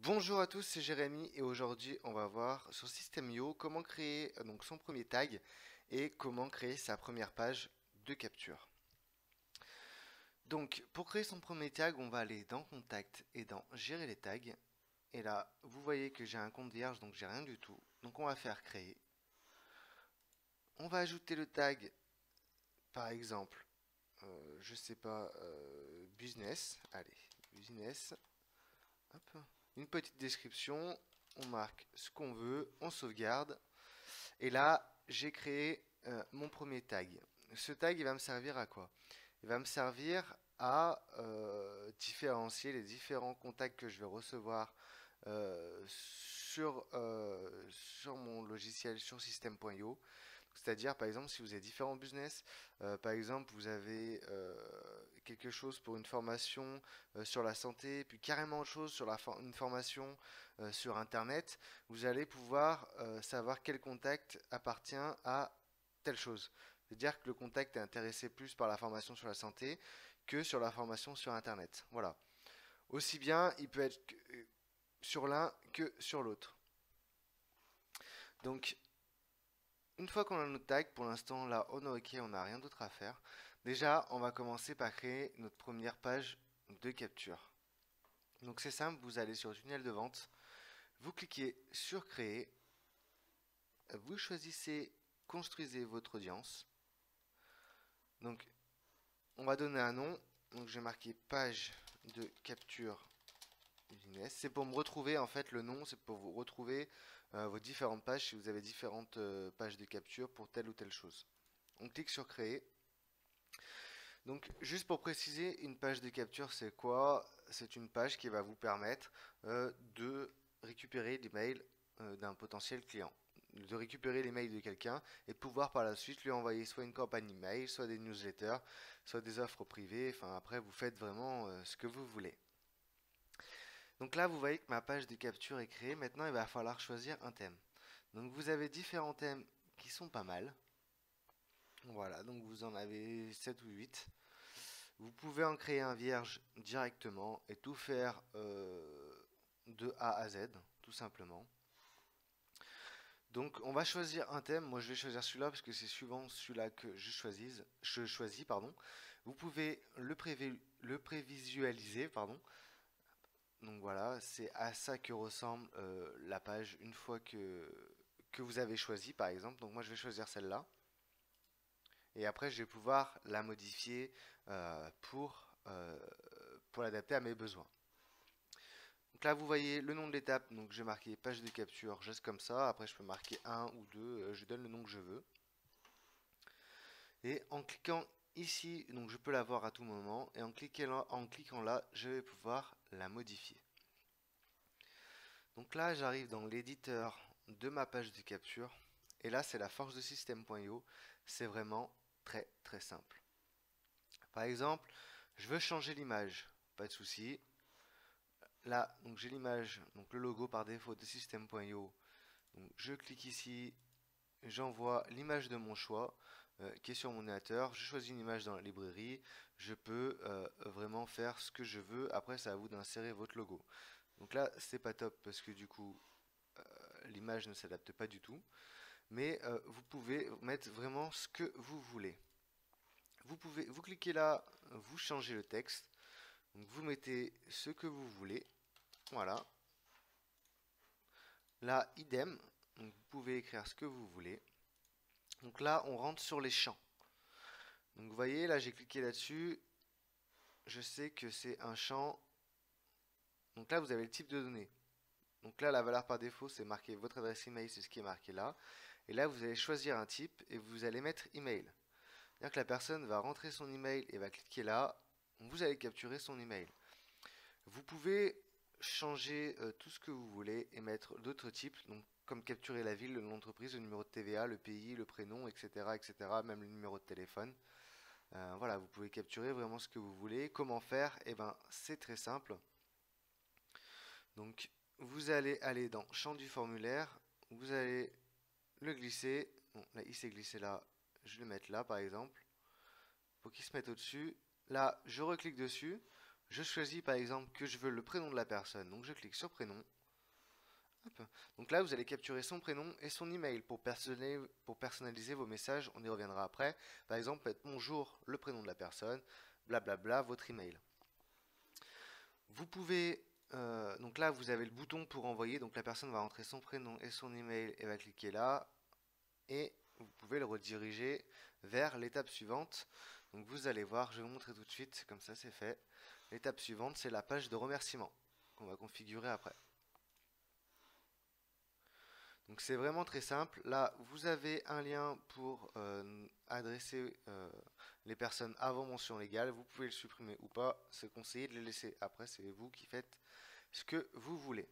Bonjour à tous, c'est Jérémy et aujourd'hui on va voir sur System.io comment créer donc son premier tag et comment créer sa première page de capture. Donc pour créer son premier tag, on va aller dans Contact et dans Gérer les tags. Et là, vous voyez que j'ai un compte vierge, donc j'ai rien du tout. Donc on va faire créer. On va ajouter le tag, par exemple, je sais pas, business. Allez, business. Hop. Une petite description. On marque ce qu'on veut, on sauvegarde. Et là, j'ai créé mon premier tag. Ce tag, il va me servir à quoi? Il va me servir à différencier les différents contacts que je vais recevoir sur mon logiciel, sur system.io. C'est-à-dire, par exemple, si vous avez différents business, par exemple, vous avez quelque chose pour une formation sur la santé, puis carrément autre chose sur une formation sur Internet, vous allez pouvoir savoir quel contact appartient à telle chose. C'est-à-dire que le contact est intéressé plus par la formation sur la santé que sur la formation sur Internet. Voilà. Aussi bien, il peut être sur l'un que sur l'autre. Donc, une fois qu'on a notre tag, pour l'instant là on est ok, on n'a rien d'autre à faire. Déjà, on va commencer par créer notre première page de capture. Donc c'est simple, vous allez sur le tunnel de vente, vous cliquez sur créer, vous choisissez construisez votre audience. Donc on va donner un nom, donc j'ai marqué page de capture business. C'est pour me retrouver en fait le nom, c'est pour vous retrouver vos différentes pages si vous avez différentes pages de capture pour telle ou telle chose. On clique sur créer. Donc, juste pour préciser, une page de capture, c'est quoi? C'est une page qui va vous permettre de récupérer l'email d'un potentiel client, de récupérer l'email de quelqu'un et de pouvoir par la suite lui envoyer soit une campagne email, soit des newsletters, soit des offres privées. Enfin, après, vous faites vraiment ce que vous voulez. Donc là, vous voyez que ma page de capture est créée. Maintenant, il va falloir choisir un thème. Donc, vous avez différents thèmes qui sont pas mal. Voilà, donc vous en avez 7 ou 8. Vous pouvez en créer un vierge directement et tout faire de A à Z, tout simplement. Donc on va choisir un thème. Moi je vais choisir celui-là parce que c'est suivant celui-là que je choisis, pardon. Vous pouvez le prévisualiser, pardon. Donc voilà, c'est à ça que ressemble la page une fois que vous avez choisi, par exemple. Donc moi je vais choisir celle-là. Et après, je vais pouvoir la modifier pour l'adapter à mes besoins. Donc là, vous voyez le nom de l'étape. Donc j'ai marqué page de capture, juste comme ça. Après, je peux marquer un ou deux. Je donne le nom que je veux. Et en cliquant ici, donc je peux la voir à tout moment. Et en cliquant là, je vais pouvoir la modifier. Donc là, j'arrive dans l'éditeur de ma page de capture. Et là, c'est la force de system.io. C'est vraiment très très simple. Par exemple, je veux changer l'image, pas de souci. Là, donc j'ai l'image, donc le logo par défaut de system.io. Donc je clique ici, j'envoie l'image de mon choix qui est sur mon ordinateur. Je choisis une image dans la librairie. Je peux vraiment faire ce que je veux. Après, c'est à vous d'insérer votre logo. Donc là, c'est pas top parce que du coup, l'image ne s'adapte pas du tout. Mais vous pouvez mettre vraiment ce que vous voulez. Vous cliquez là, vous changez le texte. Donc vous mettez ce que vous voulez. Voilà. Là, idem. Donc vous pouvez écrire ce que vous voulez. Donc là, on rentre sur les champs. Donc vous voyez, là, j'ai cliqué là-dessus. Je sais que c'est un champ. Donc là, vous avez le type de données. Donc là, la valeur par défaut, c'est marqué votre adresse email, c'est ce qui est marqué là. Et là, vous allez choisir un type et vous allez mettre email. C'est-à-dire que la personne va rentrer son email et va cliquer là. Vous allez capturer son email. Vous pouvez changer tout ce que vous voulez et mettre d'autres types, donc comme capturer la ville, l'entreprise, le numéro de TVA, le pays, le prénom, etc., etc., même le numéro de téléphone. Voilà, vous pouvez capturer vraiment ce que vous voulez. Comment faire? Eh ben, c'est très simple. Donc, vous allez aller dans champ du formulaire, vous allez le glisser. Bon, là, il s'est glissé là. Je vais le mettre là, par exemple, pour qu'il se mette au-dessus. Là, je reclique dessus. Je choisis par exemple que je veux le prénom de la personne, donc je clique sur prénom. Hop. Donc là, vous allez capturer son prénom et son email pour personnaliser vos messages. On y reviendra après. Par exemple, mettre bonjour, le prénom de la personne, blablabla, votre email. Vous pouvez, donc là, vous avez le bouton pour envoyer. Donc la personne va rentrer son prénom et son email et va cliquer là. Et vous pouvez le rediriger vers l'étape suivante. Donc vous allez voir, je vais vous montrer tout de suite, comme ça c'est fait. L'étape suivante, c'est la page de remerciement qu'on va configurer après. Donc c'est vraiment très simple. Là, vous avez un lien pour adresser les personnes avant mention légale. Vous pouvez le supprimer ou pas. C'est conseillé de les laisser. Après, c'est vous qui faites ce que vous voulez.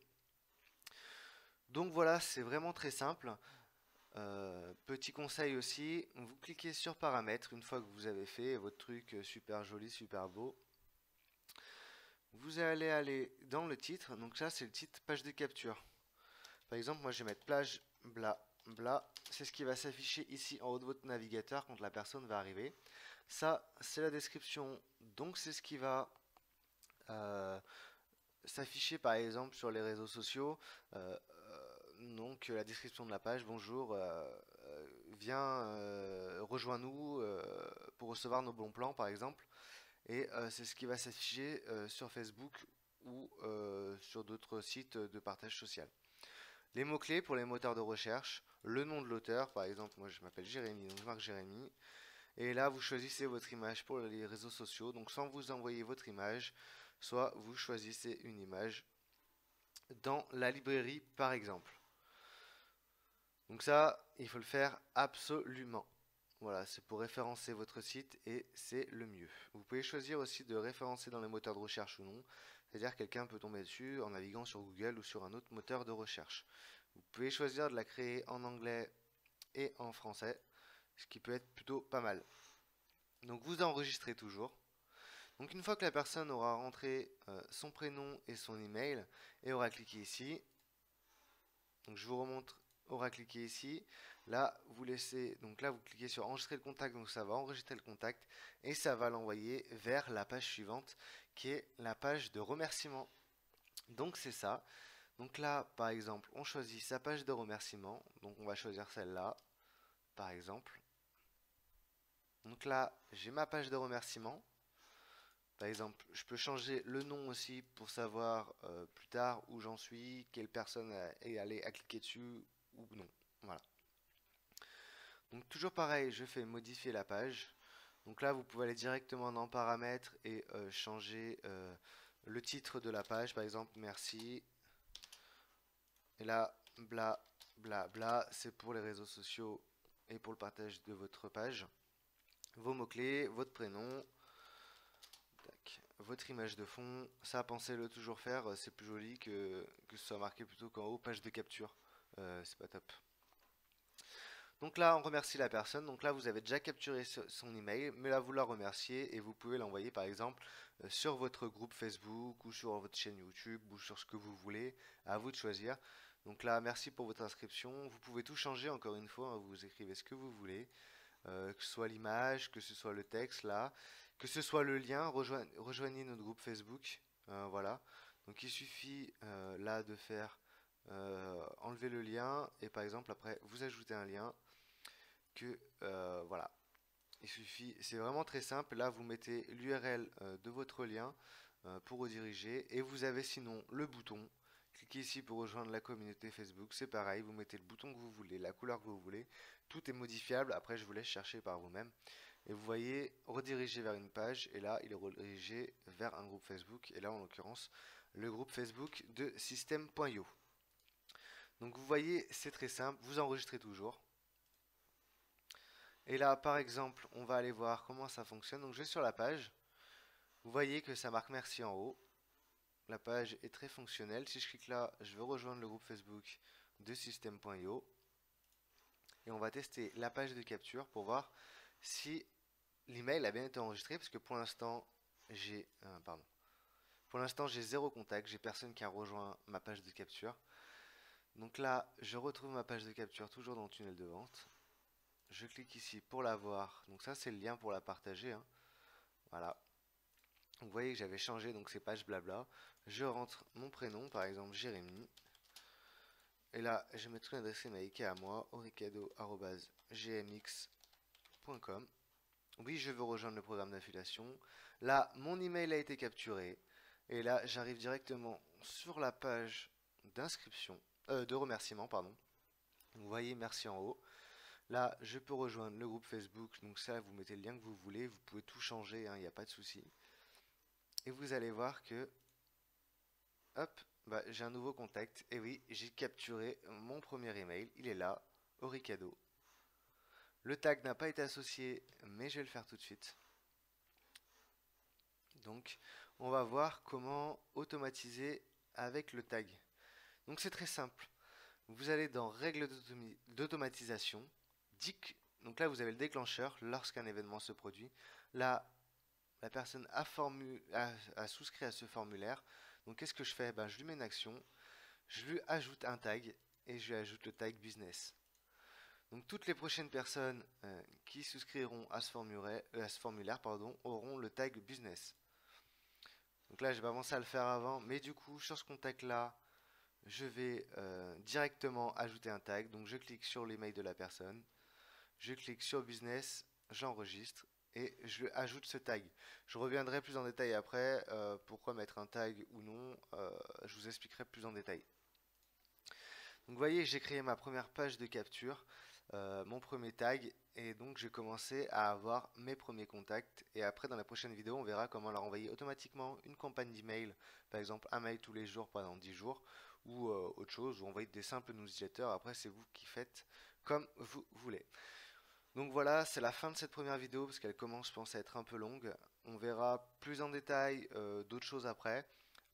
Donc voilà, c'est vraiment très simple. Petit conseil aussi, vous cliquez sur paramètres une fois que vous avez fait votre truc super joli, super beau. Vous allez aller dans le titre. Donc ça, c'est le titre page de capture. Par exemple, moi je vais mettre plage bla bla. C'est ce qui va s'afficher ici en haut de votre navigateur quand la personne va arriver. Ça, c'est la description. Donc c'est ce qui va s'afficher par exemple sur les réseaux sociaux. Donc la description de la page, bonjour, viens, rejoins-nous pour recevoir nos bons plans par exemple. Et c'est ce qui va s'afficher sur Facebook ou sur d'autres sites de partage social. Les mots-clés pour les moteurs de recherche, le nom de l'auteur, par exemple, moi je m'appelle Jérémy, donc je marque Jérémy. Et là, vous choisissez votre image pour les réseaux sociaux. Donc, soit vous envoyez votre image, soit vous choisissez une image dans la librairie, par exemple. Donc ça, il faut le faire absolument. Voilà, c'est pour référencer votre site et c'est le mieux. Vous pouvez choisir aussi de référencer dans les moteurs de recherche ou non. C'est-à-dire que quelqu'un peut tomber dessus en naviguant sur Google ou sur un autre moteur de recherche. Vous pouvez choisir de la créer en anglais et en français, ce qui peut être plutôt pas mal. Donc vous enregistrez toujours. Donc une fois que la personne aura rentré son prénom et son email et aura cliqué ici, donc je vous remontre, aura cliqué ici, là vous laissez, donc là vous cliquez sur enregistrer le contact, donc ça va enregistrer le contact et ça va l'envoyer vers la page suivante qui est la page de remerciement. Donc c'est ça. Donc là par exemple on choisit sa page de remerciement, donc on va choisir celle-là par exemple. Donc là j'ai ma page de remerciement. Par exemple, je peux changer le nom aussi pour savoir plus tard où j'en suis, quelle personne est allée à cliquer dessus ou non. Voilà. Donc toujours pareil, je fais modifier la page. Donc là, vous pouvez aller directement dans paramètres et changer le titre de la page. Par exemple, merci. Et là, bla bla bla, c'est pour les réseaux sociaux et pour le partage de votre page. Vos mots-clés, votre prénom. Votre image de fond, ça pensez-le toujours faire, c'est plus joli que ce soit marqué plutôt qu'en haut page de capture. C'est pas top. Donc là, on remercie la personne. Donc là, vous avez déjà capturé son email, mais là, vous la remerciez et vous pouvez l'envoyer par exemple sur votre groupe Facebook ou sur votre chaîne YouTube ou sur ce que vous voulez. À vous de choisir. Donc là, merci pour votre inscription. Vous pouvez tout changer encore une fois. Hein, vous écrivez ce que vous voulez. Que ce soit l'image, que ce soit le texte là, que ce soit le lien, rejoignez notre groupe Facebook, voilà. Donc il suffit là de faire enlever le lien et par exemple après vous ajoutez un lien que voilà. Il suffit, c'est vraiment très simple. Là vous mettez l'URL de votre lien pour rediriger et vous avez sinon le bouton. Cliquez ici pour rejoindre la communauté Facebook, c'est pareil, vous mettez le bouton que vous voulez, la couleur que vous voulez, tout est modifiable, après je vous laisse chercher par vous-même. Et vous voyez, rediriger vers une page, et là il est redirigé vers un groupe Facebook, et là en l'occurrence le groupe Facebook de System.io. Donc vous voyez, c'est très simple, vous enregistrez toujours. Et là par exemple, on va aller voir comment ça fonctionne, donc je vais sur la page, vous voyez que ça marque merci en haut. La page est très fonctionnelle. Si je clique là, je veux rejoindre le groupe Facebook de System.io. Et on va tester la page de capture pour voir si l'email a bien été enregistré. Parce que pour l'instant, j'ai j'ai 0 contact. J'ai personne qui a rejoint ma page de capture. Donc là, je retrouve ma page de capture toujours dans le tunnel de vente. Je clique ici pour la voir. Donc ça, c'est le lien pour la partager. Hein. Voilà. Donc vous voyez que j'avais changé donc ces pages blabla. Je rentre mon prénom, par exemple Jérémy. Et là, je mettrai une adresse email qui est à moi, oricado@gmx.com. Oui, je veux rejoindre le programme d'affiliation. Là, mon email a été capturé. Et là, j'arrive directement sur la page d'inscription, de remerciement, pardon. Vous voyez, merci en haut. Là, je peux rejoindre le groupe Facebook. Donc ça, vous mettez le lien que vous voulez. Vous pouvez tout changer, il n'y a pas de souci. Et vous allez voir que, hop, bah, j'ai un nouveau contact. Et oui, j'ai capturé mon premier email. Il est là, Oricado. Le tag n'a pas été associé, mais je vais le faire tout de suite. Donc, on va voir comment automatiser avec le tag. Donc, c'est très simple. Vous allez dans Règles d'automatisation. Donc là, vous avez le déclencheur lorsqu'un événement se produit. Là, la personne a souscrit à ce formulaire. Donc, qu'est-ce que je fais? Ben, je lui mets une action. Je lui ajoute un tag et je lui ajoute le tag business. Donc toutes les prochaines personnes qui souscriront à ce formulaire, auront le tag business. Donc là, j'ai pas pensé à le faire avant, mais du coup, sur ce contact-là, je vais directement ajouter un tag. Donc je clique sur l'email de la personne, je clique sur business, j'enregistre et je ajoute ce tag. Je reviendrai plus en détail après, pourquoi mettre un tag ou non, je vous expliquerai plus en détail. Donc vous voyez, j'ai créé ma première page de capture, mon premier tag, et donc j'ai commencé à avoir mes premiers contacts. Et après, dans la prochaine vidéo, on verra comment leur envoyer automatiquement une campagne d'email, par exemple un mail tous les jours pendant 10 jours, ou autre chose, ou envoyer des simples newsletters. Après, c'est vous qui faites comme vous voulez. Donc voilà, c'est la fin de cette première vidéo parce qu'elle commence, je pense, à être un peu longue. On verra plus en détail d'autres choses après.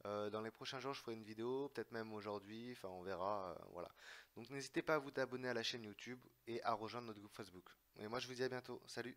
Dans les prochains jours, je ferai une vidéo, peut-être même aujourd'hui, enfin on verra, voilà. Donc n'hésitez pas à vous abonner à la chaîne YouTube et à rejoindre notre groupe Facebook. Et moi je vous dis à bientôt, salut!